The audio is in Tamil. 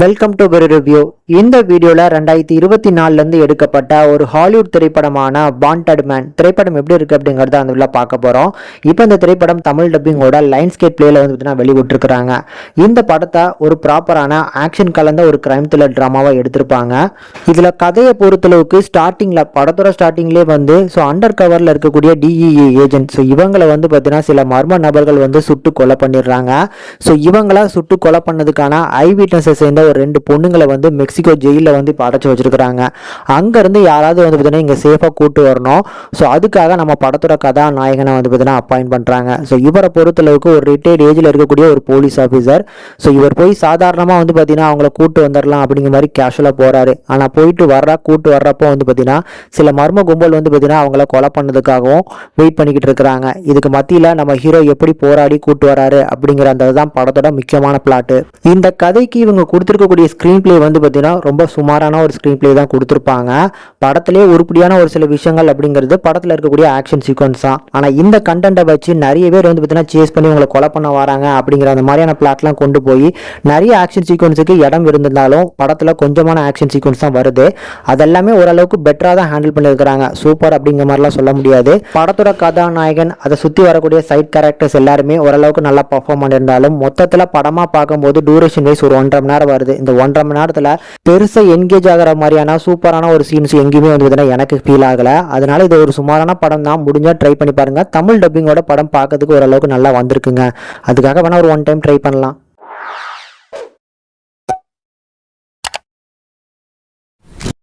Welcome to Guru review. இந்த வீடியோவில் 2024 எடுக்கப்பட்ட ஒரு ஹாலிவுட் திரைப்படமான வாண்டட் மேன் திரைப்படம் எப்படி இருக்குது அப்படிங்கிறத அந்த உள்ள பார்க்க போகிறோம். இப்போ இந்த திரைப்படம் தமிழ் டப்பிங்கோட லைன்ஸ்கேட் பிளேயில் வந்து பார்த்தீங்கன்னா வெளிவிட்டுருக்குறாங்க. இந்த படத்தை ஒரு ப்ராப்பரான ஆக்ஷன் கலந்த ஒரு கிரைம் த்ரில்லர் ட்ராமாவாக எடுத்திருப்பாங்க. இதில் கதையை பொறுத்தளவுக்கு ஸ்டார்டிங்கில் படத்தோட ஸ்டார்டிங்லேயே வந்து அண்டர் கவரில் இருக்கக்கூடிய டிஇஏ ஏஜென்ட் இவங்களை வந்து பார்த்தீங்கன்னா சில மர்ம நபர்கள் வந்து சுட்டு கொலை பண்ணிடுறாங்க. இவங்கள சுட்டு கொலை பண்ணதுக்கான ஐ விட்னஸை சேர்ந்த ஒரு 2 பொண்ணுங்களை வந்து மெக்சிகோ ஜெயிலில் வந்து இப்போ அடைச்சி வச்சிருக்கிறாங்க. அங்கேருந்து யாராவது வந்து பார்த்தீங்கன்னா இங்கே சேஃபாக கூட்டு வரணும். அதுக்காக நம்ம படத்தோட கதாநாயகனை வந்து பார்த்தீங்கன்னா அப்பாயிண்ட் பண்ணுறாங்க. இவரை பொறுத்தளவுக்கு ஒரு ரிட்டையர்ட் ஏஜில் இருக்கக்கூடிய ஒரு போலீஸ் ஆஃபீஸர். இவர் போய் சாதாரணமாக வந்து பார்த்தீங்கன்னா அவங்கள கூட்டு வந்துடலாம் அப்படிங்கிற மாதிரி கேஷுவலாக போகிறாரு. ஆனால் போயிட்டு கூட்டு வர்றப்போ வந்து பார்த்தீங்கன்னா சில மர்ம கும்பல் வந்து பார்த்தீங்கன்னா அவங்கள கொலை பண்ணதுக்காகவும் வெயிட் பண்ணிக்கிட்டு இருக்கிறாங்க. இதுக்கு மத்தியில் நம்ம ஹீரோ எப்படி போராடி கூட்டு வராரு அப்படிங்கிற அந்த தான் படத்தோட முக்கியமான பிளாட்டு. இந்த கதைக்கு இவங்க கொடுத்துருக்கக்கூடிய ஸ்க்ரீன் பிளே வந்து பார்த்தீங்கன்னா ரொம்ப சுமாரான ஒரு ஸ்க்ரீன் பிளே தான் கொடுத்துருப்பாங்க. படத்திலே உருப்படியான ஒரு சில விஷயங்கள் அப்படிங்கிறது படத்தில் இருக்கக்கூடிய ஆக்ஷன் சீக்வன்ஸ் தான். ஆனால் இந்த கண்டென்ட்டை வச்சு நிறைய பேர் வந்து பார்த்தீங்கன்னா சேஸ் பண்ணி உங்களை கொலை பண்ண வராங்க அப்படிங்கிற அந்த மாதிரியான பிளாட்லாம் கொண்டு போய் நிறைய ஆக்ஷன் சீக்வன்ஸுக்கு இடம் இருந்திருந்தாலும் படத்தில் கொஞ்சமான ஆக்ஷன் சீக்வன்ஸ் தான் வருது. அதெல்லாமே ஓரளவுக்கு பெட்டராக தான் ஹேண்டில் பண்ணியிருக்கிறாங்க. சூப்பர் அப்படிங்கிற மாதிரிலாம் சொல்ல முடியாது. படத்தோட கதாநாயகன் அதை சுற்றி வரக்கூடிய சைட் கேரக்டர்ஸ் எல்லாருமே ஓரளவுக்கு நல்லா பர்ஃபார்ம் பண்ணியிருந்தாலும் மொத்தத்தில் படமாக பார்க்கும்போது டூரேஷன் வைஸ் ஒரு 1.5 மணி நேரம் வருது. இந்த 1.5 மணி நேரத்தில் பெருசாக என்கேஜ் ஆகிற மாதிரியான சூப்பரான ஒரு சீன்ஸ் எங்கேயுமே வந்து எனக்கு ஃபீல் ஆகலை. அதனால இது ஒரு சுமாரான படம் தான். முடிஞ்சால் ட்ரை பண்ணி பாருங்க. தமிழ் டப்பிங்கோட படம் பார்க்கறதுக்கு ஓரளவுக்கு நல்லா வந்திருக்குங்க. அதுக்காக வேணா ஒரு 1 டைம் ட்ரை பண்ணலாம்.